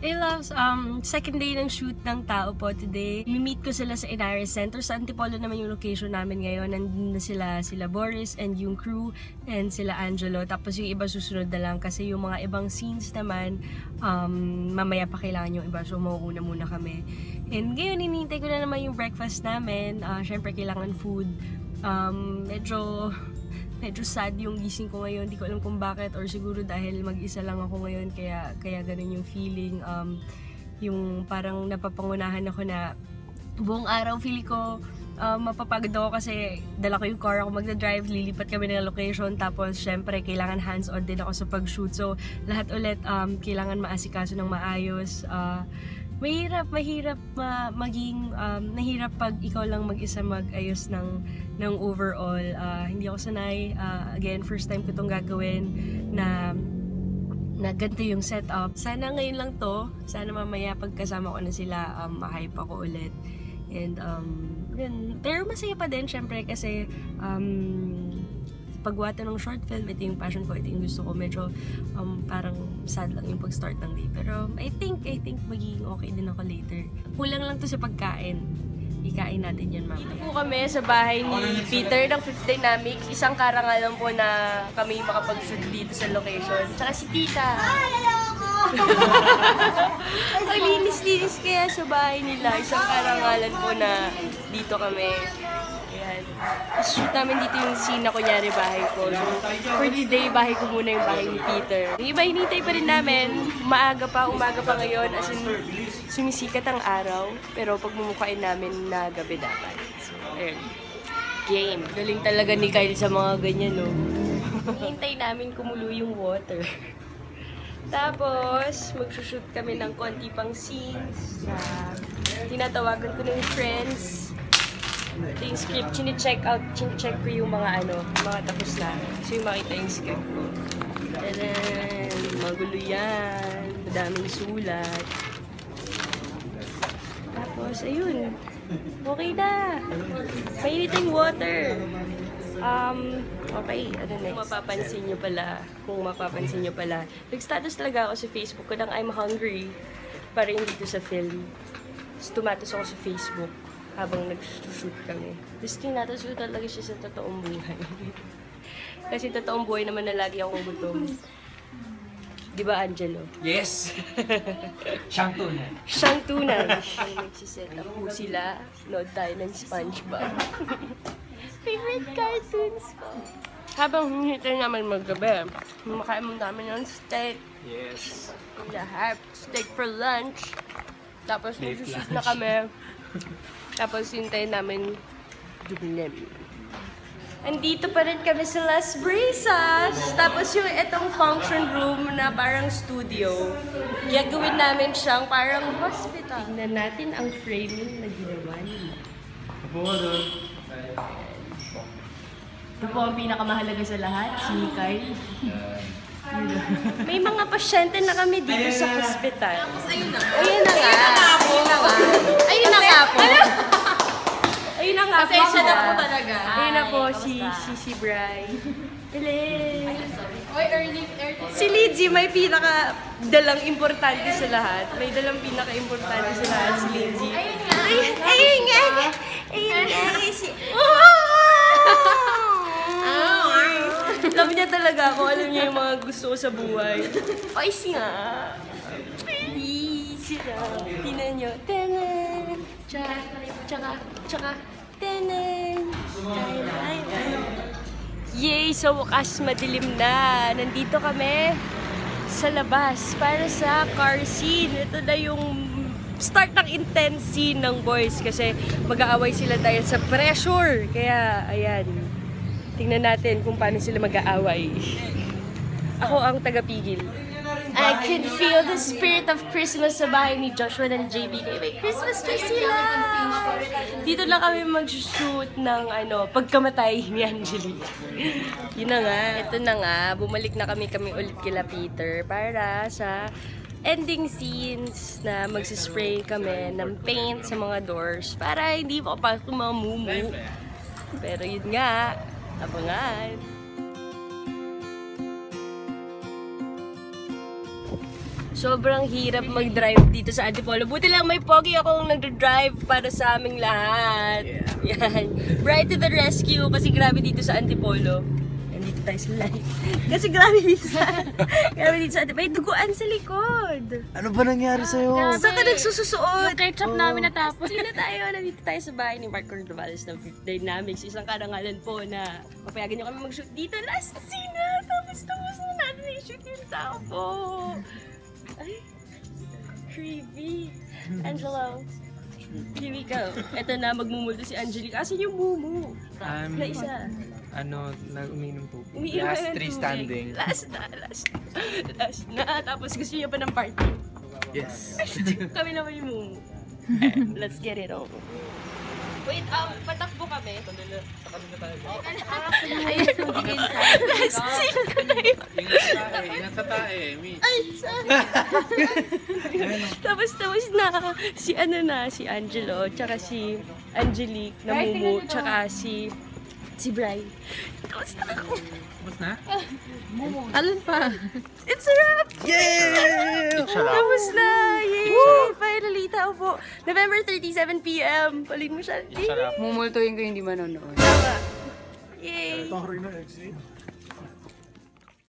Hey loves, second day ng shoot ng Tao po today. Mi-meet ko sila sa Inares Center. Sa Antipolo naman yung location namin ngayon. Nandun na sila Boris and yung crew and sila Angelo. Tapos yung iba susunod na lang kasi yung mga ibang scenes naman mamaya pa kailangan yung iba. So mauuna muna kami. And ngayon hinihintay ko na naman yung breakfast namin. Syempre kailangan food. Medyo sad yung gising ko ngayon. Hindi ko alam kung bakit or siguro dahil mag-isa lang ako ngayon kaya ganun yung feeling. Yung parang napapangunahan ako na buong araw feeling ko mapapagod ako kasi dala ko yung car ako magdadrive, lilipat kami ng location tapos syempre kailangan hands-on din ako sa pag-shoot. So lahat ulit kailangan maasikaso ng maayos. Mahirap nahirap pag ikaw lang mag-isa mag-ayos ng overall. Hindi ako sanay. Again, first time ko itong gagawin na ganito yung setup. Sana ngayon lang to. Sana mamaya pagkasama ko na sila, ma-hype ako ulit. And, pero masaya pa din, syempre, kasi pagwata ng short film, ito yung passion ko, ito yung gusto ko. Medyo parang sad lang yung pag-start ng day. Pero I think magiging okay din ako later. Kulang lang to sa pagkain. Ikain natin yan, ma'am. Dito po kami sa bahay ni Peter ng 5th Dynamics. Isang karangalan po na kami makapag-shoot dito sa location. Tsaka si Tita. Ang linis-linis kaya sa bahay nila. Isang karangalan po na dito kami. Ayan. Shoot namin dito yung scene na kunyari bahay ko. So, for today, bahay ko muna yung bahay ni Peter. Yung iba, hinintay pa rin namin. Umaga pa ngayon. As in, sumisikat ang araw. Pero pagmumukhain namin na gabi dapat. So, ayan. Game. Galing talaga ni Kyle sa mga ganyan, no? Hinintay namin kumulo yung water. Tapos, magsushoot kami ng konti pang scenes. Tinatawagan ko ng friends. Ito yung script, chine-check ko yung mga mga tapos na. So yung makita yung script ko. Tadaan! Magulo yan. Madaming sulat. Tapos, ayun. Okay na. Mainit yung water. Okay, kung mapapansin nyo pala, nag-status talaga ako sa Facebook ko ng I'm hungry. Para yung dito sa film. Tapos tumatos ako sa Facebook habang nag-shoot kami. Tapos tinatas ko talaga siya sa totoong buhay. Kasi totoong buhay naman na lagi akong gutom. Di ba, Angelo? Yes! Siyang tunan. Siyang tunan. Siyang nagsiset up po sila. Load tayo ng SpongeBob. Favorite cartoons ko. Habang hinihintay naman maggabi, makain mo namin ng steak. Yes. Lahat. Steak for lunch. Tapos mag-shoot na kami. Tapos hintayin namin dumilim. Andito pa rin kami sa Las Brisas. Tapos yung itong function room na parang studio, gagawin namin siyang parang hospital. Tingnan natin ang framing na ginawa nila. Ito po ang pinakamahalaga sa lahat, si Kyle. May mga pasyente na kami dito sa hospital. Ayun na nga po. Ayun na nga po. Pasensya na po talaga. Ayun na po si Bri. Hello. Oy, early. Si Lidzy may pinaka-dalang importante sa lahat. May dalang pinaka-importante sa lahat si Lidzy. Ayun nga. Love niya talaga ako. Alam niya yung mga gusto ko sa buhay. Spicy nga. Sira. Tinan nyo. Tenen. Tsaka. Tenen. Yay! Sa wakas, madilim na. Nandito kami sa labas para sa car scene. Ito na yung start ng intense scene ng boys kasi mag-aaway sila dahil sa pressure. Kaya, ayan. Tingnan natin kung paano sila mag-aaway. Ako ang tagapigil. I can feel the spirit of Christmas sa bahay ni Joshua and JB. May Christmas tree sila! Dito lang kami mag-shoot ng pagkamatay ni Angeli. Yun na nga. Ito na nga. Bumalik na kami ulit kila Peter para sa ending scenes na magsispray kami ng paint sa mga doors para hindi makapasok mga mumu. Pero yun nga. Abangan. So Sobrang hirap mag-drive dito sa Antipolo. Buti lang may pogi akong nag-drive para sa aming lahat. Yan. Bright to the rescue kasi grabe dito sa Antipolo. Nandito tayo sa live. Kasi grabe dito sa Antipolo. May duguan sa likod. Ano ba nangyari sa'yo? Saan ka nagsususuot? Yung ketchup namin natapos. Sino tayo? Nandito tayo sa bahay ni Mark Cordovales ng Fifth Dynamics. Isang karangalan po na papayagan niyo kami mag-shoot dito. Last scene na! Tapos na natin i-shoot yung tao po. Ay, creepy. Angelo. Here we go. Ito na, magmumulto si Angelica. Asan yung mumu? Na isa. Uminom po. Umiinom Last ka ng three tubig. standing. Last na. Tapos gusto niya pa ng party. Yes. Kami naman yung mumu. Let's get it on. Wait, patakbo kami. Ayun, last scene ko na yun. Ingat sa tae, Mi. Ay, sorry. Tapos na si Angelo, tsaka si Angelique na mumu, tsaka si Bri. Tapos na ako. Tapos na? Alin pa? It's a wrap! Yeah! Tapos na! Yay! Finally, tao po. November 30, 7 p.m. Palin mo siya. Mumultuin ko hindi manonood. Tama. Yay!